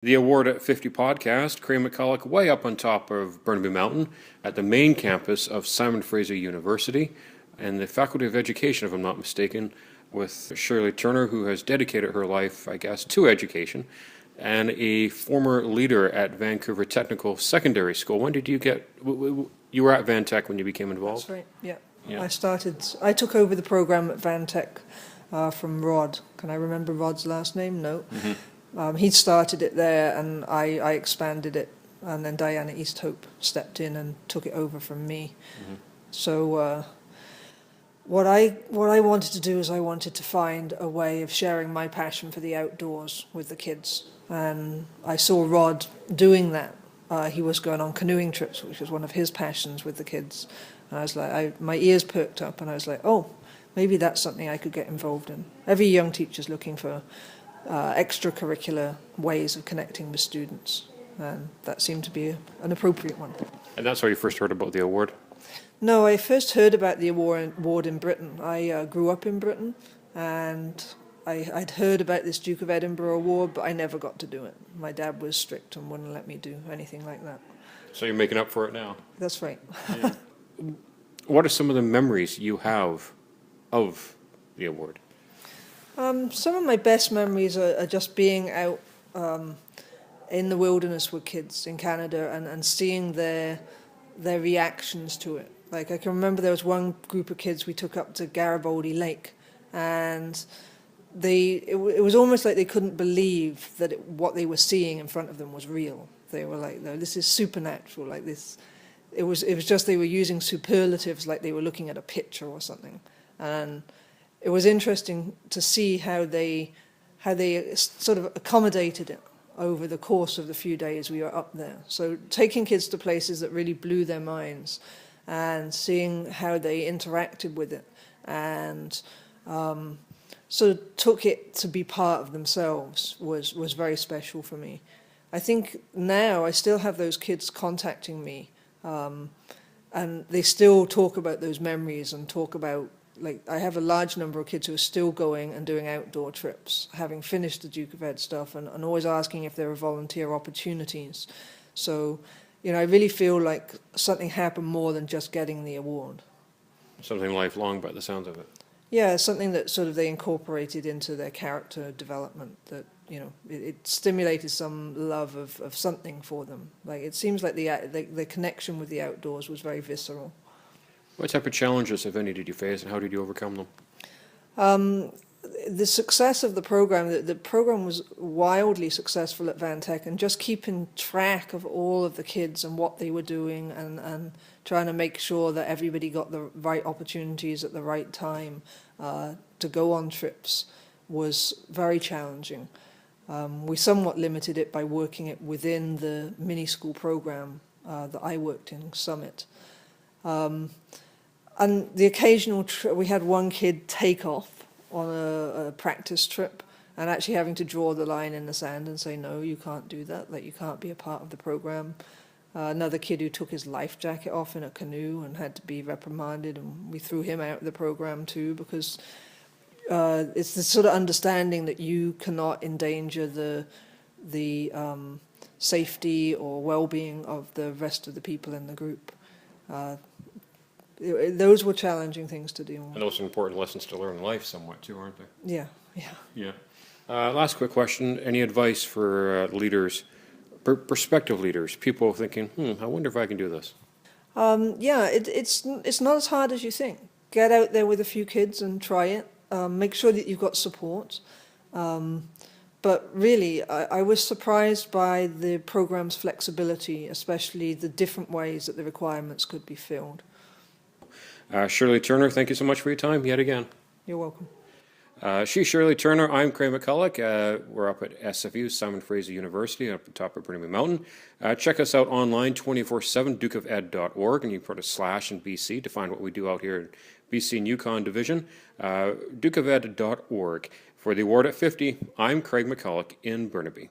The Award at 50 podcast, Craig McCulloch way up on top of Burnaby Mountain at the main campus of Simon Fraser University and the Faculty of Education, if I'm not mistaken, with Shirley Turner, who has dedicated her life, I guess, to education, and a former leader at Vancouver Technical Secondary School. When did you get, you were at Vantech when you became involved? That's right, yeah. Yeah. I took over the program at Vantech from Rod. Can I remember Rod's last name? No. Mm-hmm. He started it there and I expanded it, and then Diana Easthope stepped in and took it over from me. Mm-hmm. So what I wanted to do is I wanted to find a way of sharing my passion for the outdoors with the kids, and I saw Rod doing that. He was going on canoeing trips, which was one of his passions with the kids, and I was like, my ears perked up and I was like, oh, maybe that's something I could get involved in. Every young teacher's looking for extracurricular ways of connecting with students, and that seemed to be an appropriate one. And that's how you first heard about the award? No, I first heard about the award in Britain. I grew up in Britain, and I'd heard about this Duke of Edinburgh award, but I never got to do it. My dad was strict and wouldn't let me do anything like that. So you're making up for it now? That's right. Yeah. What are some of the memories you have of the award? Some of my best memories are just being out in the wilderness with kids in Canada and seeing their reactions to it. Like, I can remember there was one group of kids we took up to Garibaldi Lake, and it was almost like they couldn't believe that what they were seeing in front of them was real. They were like, no, this is supernatural, like this. It was just they were using superlatives like they were looking at a picture or something. And it was interesting to see how they sort of accommodated it over the course of the few days we were up there. So taking kids to places that really blew their minds and seeing how they interacted with it and sort of took it to be part of themselves was very special for me. I think now I still have those kids contacting me, and they still talk about those memories and talk about, like, I have a large number of kids who are still going and doing outdoor trips, having finished the Duke of Ed stuff, and always asking if there are volunteer opportunities. So, you know, I really feel like something happened more than just getting the award. Something lifelong by the sounds of it. Yeah, something that sort of they incorporated into their character development, that, you know, it stimulated some love of something for them. Like, it seems like the connection with the outdoors was very visceral. What type of challenges, if any, did you face, and how did you overcome them? The success of the program was wildly successful at Vantech, and just keeping track of all of the kids and what they were doing and trying to make sure that everybody got the right opportunities at the right time to go on trips was very challenging. We somewhat limited it by working it within the mini school program that I worked in, Summit. And the occasional we had one kid take off on a practice trip and actually having to draw the line in the sand and say, no, you can't do that, like, you can't be a part of the program. Another kid who took his life jacket off in a canoe and had to be reprimanded, and we threw him out of the program too, because it's the sort of understanding that you cannot endanger the safety or well-being of the rest of the people in the group. Those were challenging things to deal with. And those are important lessons to learn in life somewhat too, aren't they? Yeah. Last quick question. Any advice for leaders, prospective leaders, people thinking, I wonder if I can do this? It's not as hard as you think. Get out there with a few kids and try it. Make sure that you've got support. But really, I was surprised by the program's flexibility, especially the different ways that the requirements could be filled. Shirley Turner, thank you so much for your time yet again. You're welcome. She's Shirley Turner. I'm Craig McCulloch. We're up at SFU, Simon Fraser University, up at the top of Burnaby Mountain. Check us out online 24/7, dukeofed.org, and you put a / in BC to find what we do out here in BC and Yukon Division. dukeofed.org. For the award at 50, I'm Craig McCulloch in Burnaby.